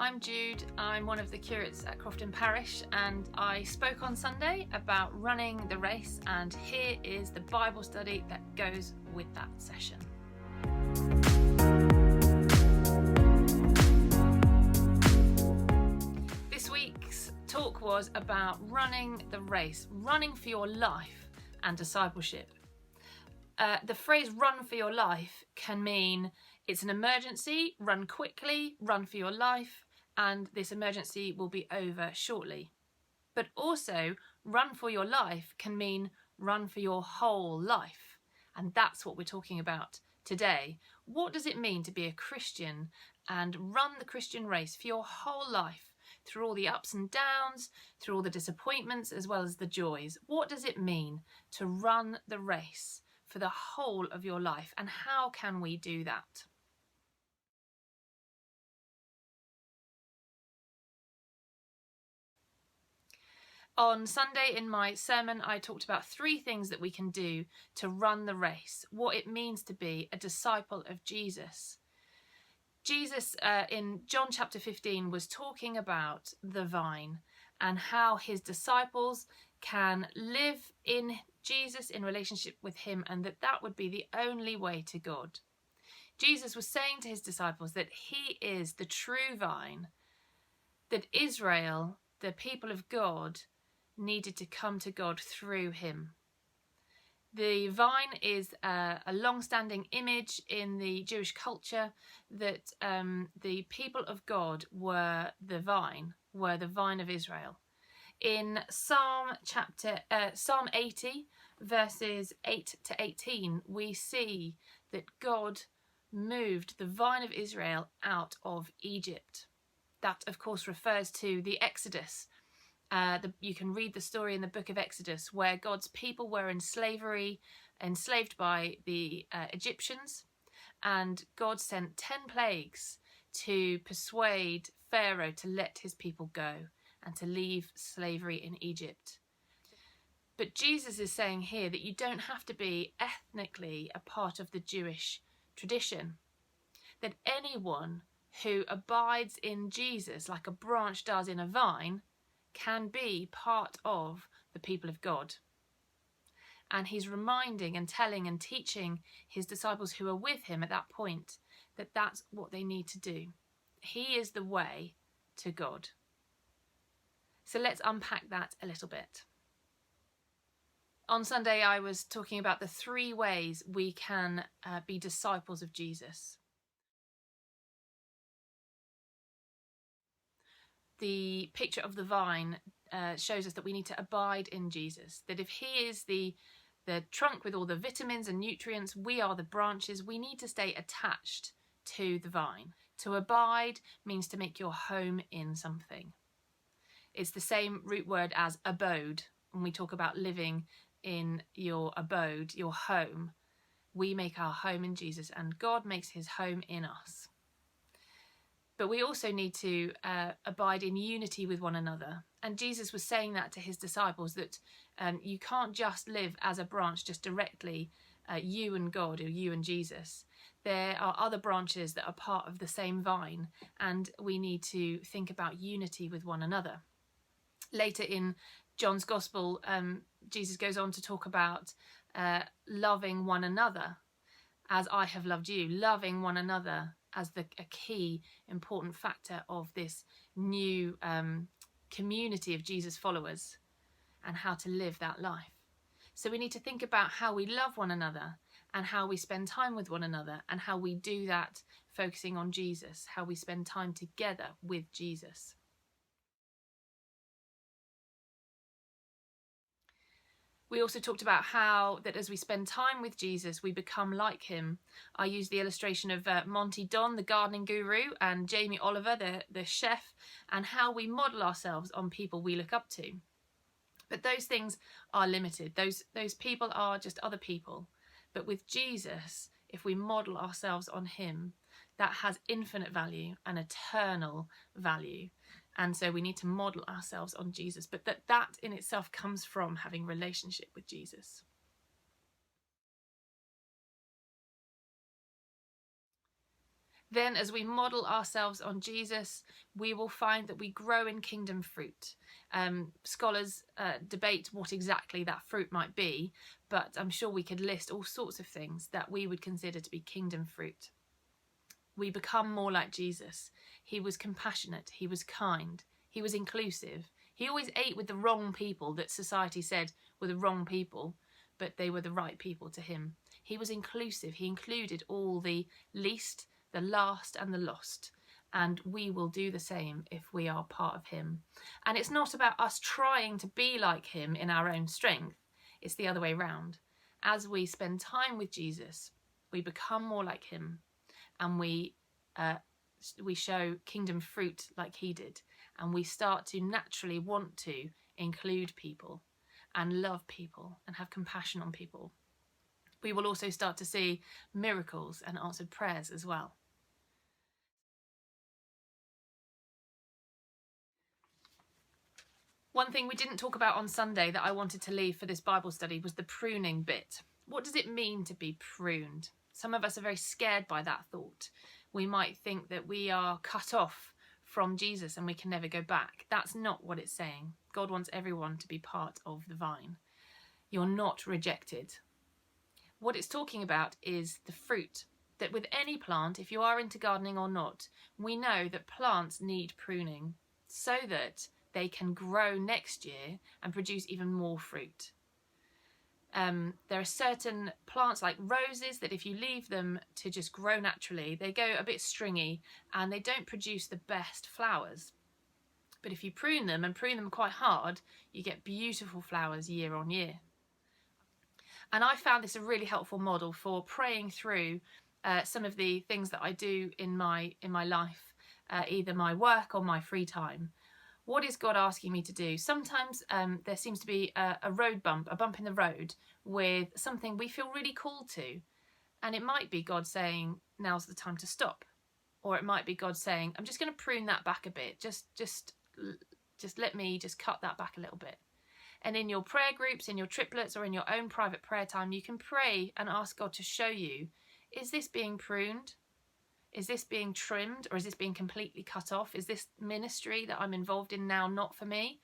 I'm Jude. I'm one of the curates at Crofton Parish, and I spoke on Sunday about running the race, and here is the Bible study that goes with that session. This week's talk was about running the race, running for your life and discipleship. The phrase run for your life can mean it's an emergency, run quickly, run for your life, and this emergency will be over shortly. But also, run for your life can mean run for your whole life. And that's what we're talking about today. What does it mean to be a Christian and run the Christian race for your whole life, through all the ups and downs, through all the disappointments, as well as the joys? What does it mean to run the race for the whole of your life, and how can we do that? On Sunday in my sermon, I talked about 3 things that we can do to run the race, what it means to be a disciple of Jesus. Jesus in John chapter 15 was talking about the vine and how his disciples can live in Jesus, in relationship with him, and that would be the only way to God. Jesus was saying to his disciples that he is the true vine, that Israel, the people of God, needed to come to God through him. The vine is a long-standing image in the Jewish culture that the people of God were the vine of Israel. In Psalm 80, verses 8 to 18, we see that God moved the vine of Israel out of Egypt. That, of course, refers to the Exodus. You can read the story in the book of Exodus, where God's people were in slavery, enslaved by the Egyptians, and God sent 10 plagues to persuade Pharaoh to let his people go and to leave slavery in Egypt. But Jesus is saying here that you don't have to be ethnically a part of the Jewish tradition, that anyone who abides in Jesus like a branch does in a vine can be part of the people of God. And he's reminding and telling and teaching his disciples who are with him at that point that that's what they need to do. He is the way to God. So let's unpack that a little bit. On Sunday, I was talking about the 3 ways we can be disciples of Jesus. The picture of the vine shows us that we need to abide in Jesus, that if he is the trunk with all the vitamins and nutrients, we are the branches. We need to stay attached to the vine. To abide means to make your home in something. It's the same root word as abode. When we talk about living in your abode, your home, we make our home in Jesus, and God makes his home in us. But we also need to abide in unity with one another. And Jesus was saying that to his disciples, that you can't just live as a branch, just directly you and God, or you and Jesus. There are other branches that are part of the same vine, and we need to think about unity with one another. Later in John's Gospel, Jesus goes on to talk about loving one another as I have loved you, loving one another as a key important factor of this new community of Jesus followers and how to live that life. So we need to think about how we love one another and how we spend time with one another, and how we do that focusing on Jesus, how we spend time together with Jesus. We also talked about how that as we spend time with Jesus, we become like him. I used the illustration of Monty Don, the gardening guru, and Jamie Oliver, the chef, and how we model ourselves on people we look up to. But those things are limited. Those people are just other people. But with Jesus, if we model ourselves on him, that has infinite value and eternal value. And so we need to model ourselves on Jesus, but that in itself comes from having relationship with Jesus. Then as we model ourselves on Jesus, we will find that we grow in kingdom fruit. Scholars debate what exactly that fruit might be, but I'm sure we could list all sorts of things that we would consider to be kingdom fruit. We become more like Jesus. He was compassionate, he was kind, he was inclusive. He always ate with the wrong people that society said were the wrong people, but they were the right people to him. He was inclusive. He included all the least, the last and the lost. And we will do the same if we are part of him. And it's not about us trying to be like him in our own strength. It's the other way round. As we spend time with Jesus, we become more like him, and we show kingdom fruit like he did, and we start to naturally want to include people and love people and have compassion on people. We will also start to see miracles and answered prayers as well. One thing we didn't talk about on Sunday that I wanted to leave for this Bible study was the pruning bit. What does it mean to be pruned? Some of us are very scared by that thought. We might think that we are cut off from Jesus and we can never go back. That's not what it's saying. God wants everyone to be part of the vine. You're not rejected. What it's talking about is the fruit. That with any plant, if you are into gardening or not, we know that plants need pruning so that they can grow next year and produce even more fruit. There are certain plants like roses that if you leave them to just grow naturally, they go a bit stringy and they don't produce the best flowers. But if you prune them and prune them quite hard, you get beautiful flowers year on year. And I found this a really helpful model for praying through some of the things that I do in my life, either my work or my free time. What is God asking me to do? Sometimes there seems to be a road bump, a bump in the road with something we feel really called to. And it might be God saying, now's the time to stop. Or it might be God saying, I'm just going to prune that back a bit. Just let me just cut that back a little bit. And in your prayer groups, in your triplets, or in your own private prayer time, you can pray and ask God to show you, is this being pruned? Is this being trimmed, or is this being completely cut off? Is this ministry that I'm involved in now not for me?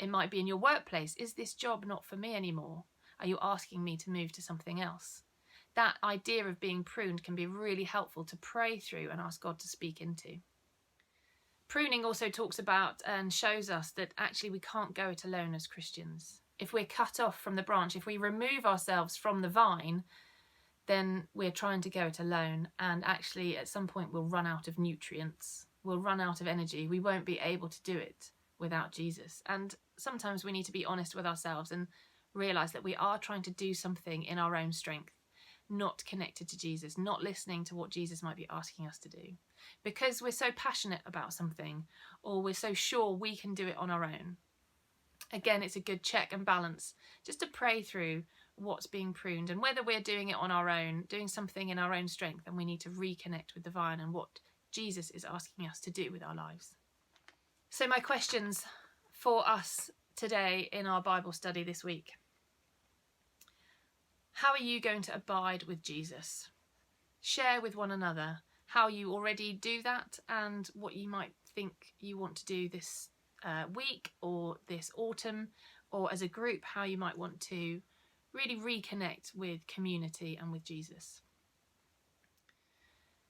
It might be in your workplace. Is this job not for me anymore? Are you asking me to move to something else? That idea of being pruned can be really helpful to pray through and ask God to speak into. Pruning also talks about and shows us that actually we can't go it alone as Christians. If we're cut off from the branch, if we remove ourselves from the vine, then we're trying to go it alone, and actually at some point we'll run out of nutrients, we'll run out of energy, we won't be able to do it without Jesus. And sometimes we need to be honest with ourselves and realise that we are trying to do something in our own strength, not connected to Jesus, not listening to what Jesus might be asking us to do. Because we're so passionate about something, or we're so sure we can do it on our own. Again, it's a good check and balance just to pray through what's being pruned and whether we're doing it on our own, doing something in our own strength, and we need to reconnect with the vine and what Jesus is asking us to do with our lives. So my questions for us today in our Bible study this week. How are you going to abide with Jesus? Share with one another how you already do that and what you might think you want to do this week or this autumn, or as a group, how you might want to really reconnect with community and with Jesus.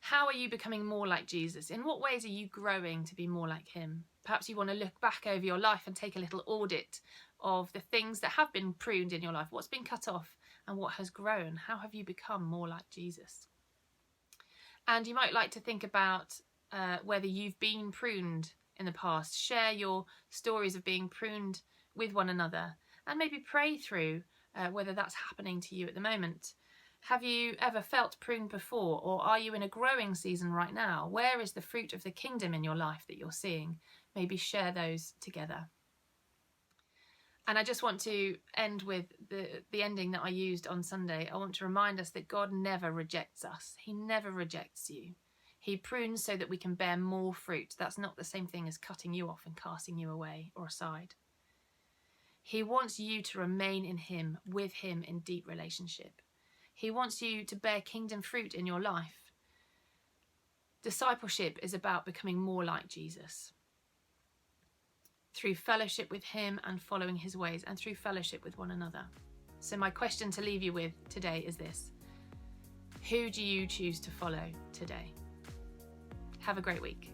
How are you becoming more like Jesus? In what ways are you growing to be more like him? Perhaps you want to look back over your life and take a little audit of the things that have been pruned in your life, what's been cut off and what has grown. How have you become more like Jesus? And you might like to think about whether you've been pruned in the past. Share your stories of being pruned with one another and maybe pray through whether that's happening to you at the moment. Have you ever felt pruned before, or are you in a growing season right now? Where is the fruit of the kingdom in your life that you're seeing? Maybe share those together. And I just want to end with the ending that I used on Sunday. I want to remind us that God never rejects us. He never rejects you. He prunes so that we can bear more fruit. That's not the same thing as cutting you off and casting you away or aside. He wants you to remain in him, with him in deep relationship. He wants you to bear kingdom fruit in your life. Discipleship is about becoming more like Jesus through fellowship with him and following his ways, and through fellowship with one another. So my question to leave you with today is this: who do you choose to follow today? Have a great week.